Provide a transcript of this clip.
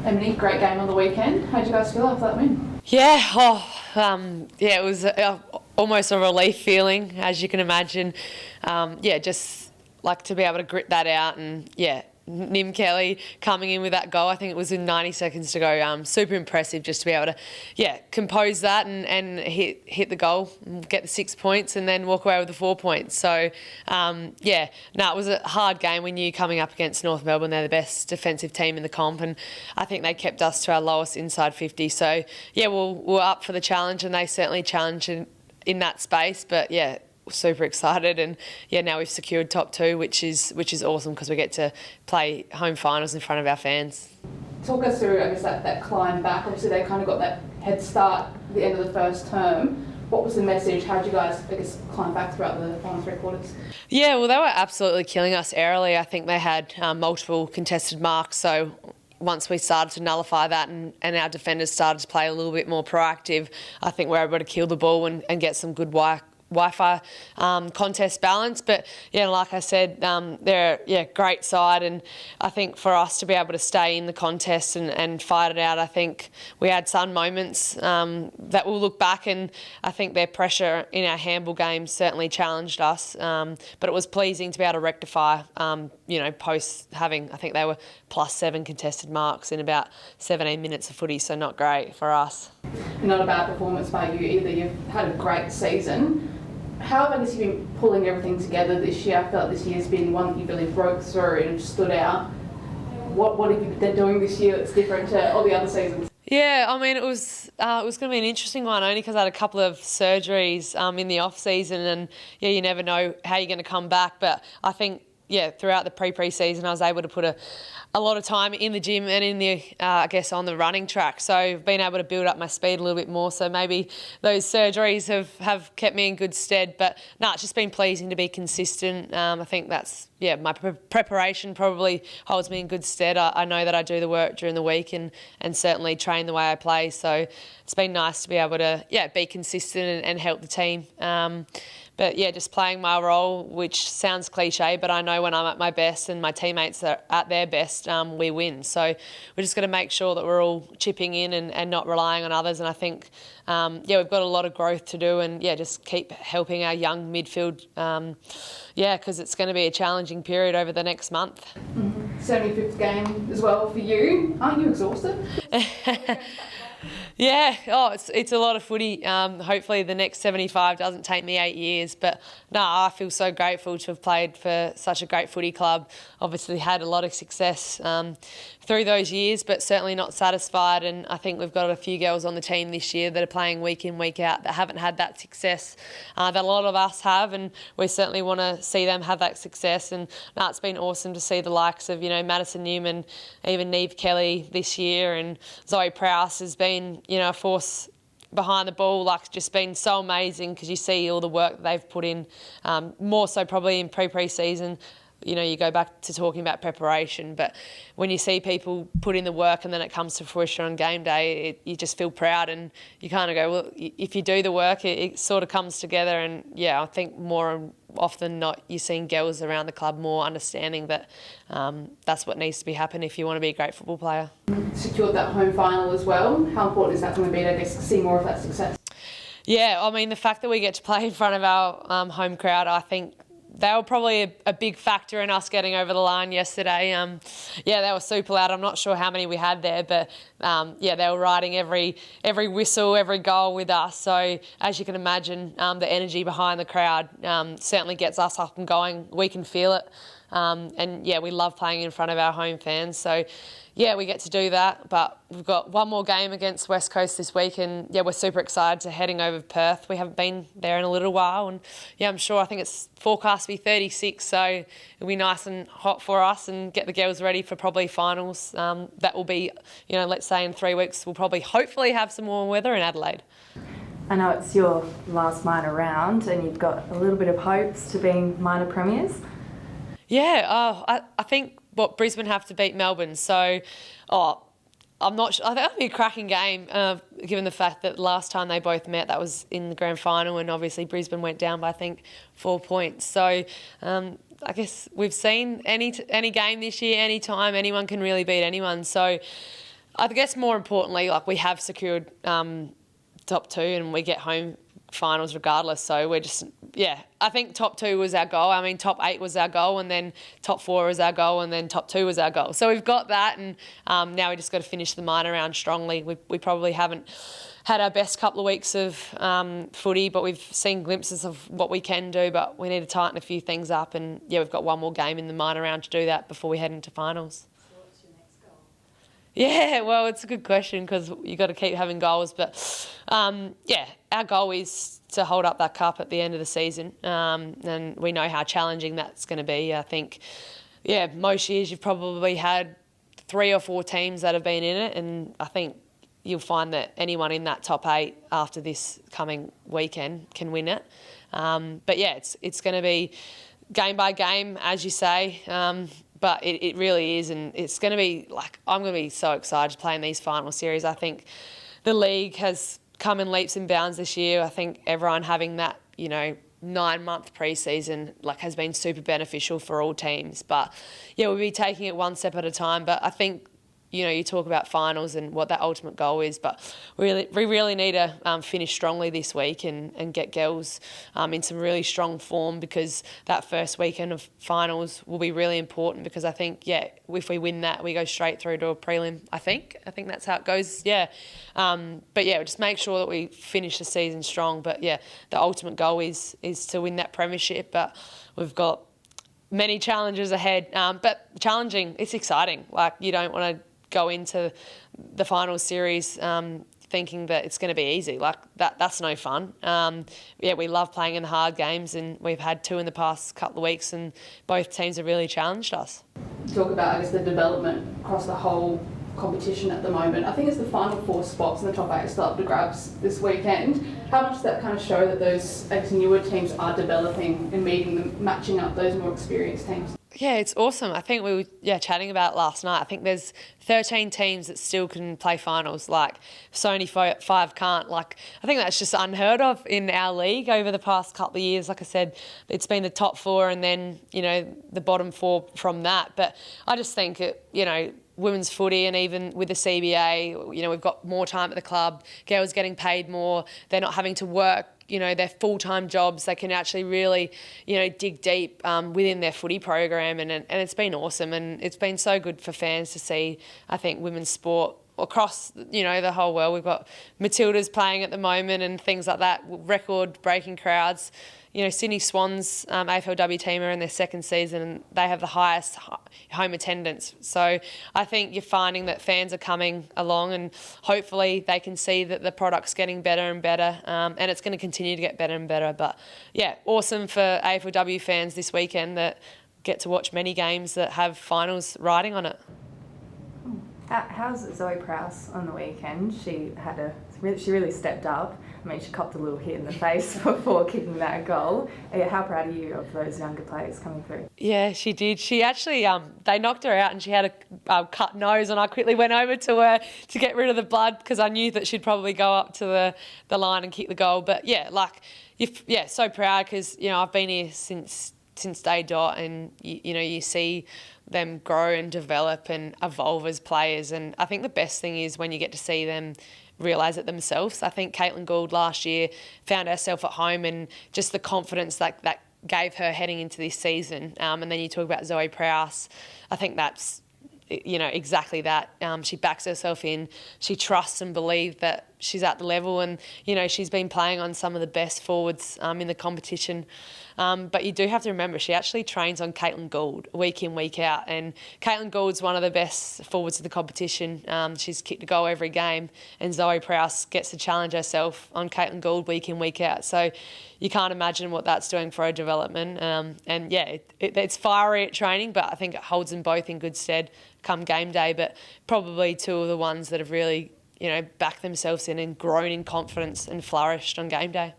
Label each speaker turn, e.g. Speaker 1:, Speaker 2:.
Speaker 1: Emily, great game on the weekend. How did you guys feel after that win?
Speaker 2: It was almost a relief feeling, as you can imagine. Just like to be able to grit that out and, Nim Kelly coming in with that goal. I think it was in 90 seconds to go. Super impressive just to be able to, compose that and hit the goal, get the 6 points and then walk away with the 4 points. So, it was a hard game. We knew coming up against North Melbourne, they're the best defensive team in the comp, and I think they kept us to our lowest inside 50. So, we're up for the challenge, and they certainly challenged in that space. But, super excited, and now we've secured top 2, which is awesome because we get to play home finals in front of our fans.
Speaker 1: Talk us through, I guess, that climb back. Obviously they kind of got that head start at the end of the first term. What was the message? How did you guys, I guess, climb back throughout the final 3 quarters?
Speaker 2: Yeah, well, they were absolutely killing us aerially. I think they had multiple contested marks, so once we started to nullify that and our defenders started to play a little bit more proactive, I think we're able to kill the ball and get some good Wi-Fi contest balance. But like I said, they're a great side, and I think for us to be able to stay in the contest and fight it out, I think we had some moments that we'll look back, and I think their pressure in our handball game certainly challenged us, but it was pleasing to be able to rectify post having, I think they were +7 contested marks in about 17 minutes of footy, so not great for us.
Speaker 1: Not a bad performance by you either. You've had a great season. How have you been pulling everything together this year? I felt this year's been one that you really broke through and stood out. What have you been doing this year that's different to all the other seasons?
Speaker 2: Yeah, I mean, it was going to be an interesting one, only because I had a couple of surgeries in the off season, and you never know how you're going to come back. But I think throughout the pre-season, I was able to put a lot of time in the gym and in the, on the running track. So I've been able to build up my speed a little bit more. So maybe those surgeries have kept me in good stead. But it's just been pleasing to be consistent. I think that's, my preparation probably holds me in good stead. I know that I do the work during the week and certainly train the way I play. So it's been nice to be able to, be consistent and help the team. But just playing my role, which sounds cliche, but I know when I'm at my best and my teammates are at their best, we win. So we're just going to make sure that we're all chipping in and not relying on others. And I think, we've got a lot of growth to do, and just keep helping our young midfield, because it's going to be a challenging period over the next month.
Speaker 1: 75th game as well for you. Aren't you exhausted?
Speaker 2: It's a lot of footy. Hopefully the next 75 doesn't take me 8 years. But I feel so grateful to have played for such a great footy club. Obviously had a lot of success through those years, but certainly not satisfied. And I think we've got a few girls on the team this year that are playing week in, week out that haven't had that success that a lot of us have, and we certainly want to see them have that success. And it's been awesome to see the likes of, Madison Newman, even Neve Kelly this year, and Zoe Prowse has been, a force behind the ball, just been so amazing because you see all the work that they've put in, more so probably in pre-season. You go back to talking about preparation, but when you see people put in the work and then it comes to fruition on game day, you just feel proud, and you kind of go, well, if you do the work, it sort of comes together. And I think more often than not, you're seeing girls around the club more understanding that that's what needs to be happening if you want to be a great football player.
Speaker 1: Secured that home final as well. How important is that going to be to, see more of that success?
Speaker 2: Yeah, I mean, the fact that we get to play in front of our home crowd, I think they were probably a big factor in us getting over the line yesterday. They were super loud. I'm not sure how many we had there, but they were riding every whistle, every goal with us. So as you can imagine, the energy behind the crowd certainly gets us up and going. We can feel it. We love playing in front of our home fans. So, we get to do that. But we've got one more game against West Coast this week, and we're super excited to heading over to Perth. We haven't been there in a little while, and I'm sure, I think it's forecast to be 36, so it'll be nice and hot for us and get the girls ready for probably finals. That will be, let's say in 3 weeks, we'll probably hopefully have some warm weather in Adelaide.
Speaker 3: I know it's your last minor round and you've got a little bit of hopes to being minor premiers.
Speaker 2: I think Brisbane have to beat Melbourne. So, I'm not sure. I think that'll be a cracking game, given the fact that last time they both met, that was in the grand final, and obviously Brisbane went down by, I think, 4 points. So, I guess we've seen any game this year, any time, anyone can really beat anyone. So, I guess more importantly, like we have secured top 2 and we get home finals regardless. So we're just, I think top 2 was our goal. I mean, top 8 was our goal, and then top 4 was our goal, and then top 2 was our goal. So we've got that, and now we just got to finish the minor round strongly. We probably haven't had our best couple of weeks of footy, but we've seen glimpses of what we can do, but we need to tighten a few things up, and we've got one more game in the minor round to do that before we head into finals. Yeah, well, it's a good question because you've got to keep having goals. But, our goal is to hold up that cup at the end of the season. And we know how challenging that's going to be. I think, most years you've probably had 3 or 4 teams that have been in it. And I think you'll find that anyone in that top 8 after this coming weekend can win it. It's going to be game by game, as you say. But it really is, and it's going to be I'm going to be so excited to play in these final series. I think the league has come in leaps and bounds this year. I think everyone having that, 9-month pre-season has been super beneficial for all teams. But we'll be taking it one step at a time. But I think, you talk about finals and what that ultimate goal is, but we really need to finish strongly this week and get girls in some really strong form, because that first weekend of finals will be really important, because I think, if we win that, we go straight through to a prelim, I think that's how it goes, just make sure that we finish the season strong. But, the ultimate goal is to win that premiership, but we've got many challenges ahead, but challenging, it's exciting. You don't want to go into the final series thinking that it's going to be easy. That's no fun. We love playing in the hard games, and we've had 2 in the past couple of weeks, and both teams have really challenged us.
Speaker 1: Talk about, I guess, the development across the whole competition at the moment. I think it's the final 4 spots in the top 8 still up to grabs this weekend. How much does that kind of show that those newer teams are developing and meeting them, matching up those more experienced teams?
Speaker 2: Yeah, it's awesome. I think we were chatting about it last night. I think there's 13 teams that still can play finals. So only 5 can't. I think that's just unheard of in our league over the past couple of years. Like I said, it's been the top 4 and then, the bottom 4 from that. But I just think, women's footy, and even with the CBA, we've got more time at the club. Girls getting paid more. They're not having to work, their full-time jobs. They can actually really, dig deep within their footy program, and it's been awesome, and it's been so good for fans to see, I think, women's sport across, the whole world. We've got Matildas playing at the moment and things like that, record-breaking crowds. Sydney Swans, AFLW team, are in their 2nd season, and they have the highest home attendance. So I think you're finding that fans are coming along, and hopefully they can see that the product's getting better and better, and it's going to continue to get better and better. But awesome for AFLW fans this weekend that get to watch many games that have finals riding on it.
Speaker 3: How's Zoe Prowse on the weekend? She really stepped up. I mean, she copped a little hit in the face before kicking that goal. How proud are you of those younger players coming through? Yeah,
Speaker 2: she did. She actually, they knocked her out and she had a cut nose, and I quickly went over to her to get rid of the blood, because I knew that she'd probably go up to the line and kick the goal. But so proud, because, I've been here since day dot, and you see them grow and develop and evolve as players. And I think the best thing is when you get to see them realise it themselves. I think Caitlin Gould last year found herself at home, and just the confidence that gave her heading into this season. And then you talk about Zoe Prowse. I think that's exactly that. She backs herself in. She trusts and believes that she's at the level, and she's been playing on some of the best forwards in the competition. But you do have to remember, she actually trains on Caitlin Gould week in, week out, and Caitlin Gould's one of the best forwards of the competition. She's kicked a goal every game, and Zoe Prowse gets to challenge herself on Caitlin Gould week in, week out. So you can't imagine what that's doing for her development. It's fiery at training, but I think it holds them both in good stead come game day. But probably 2 of the ones that have really backed themselves in and grown in confidence and flourished on game day.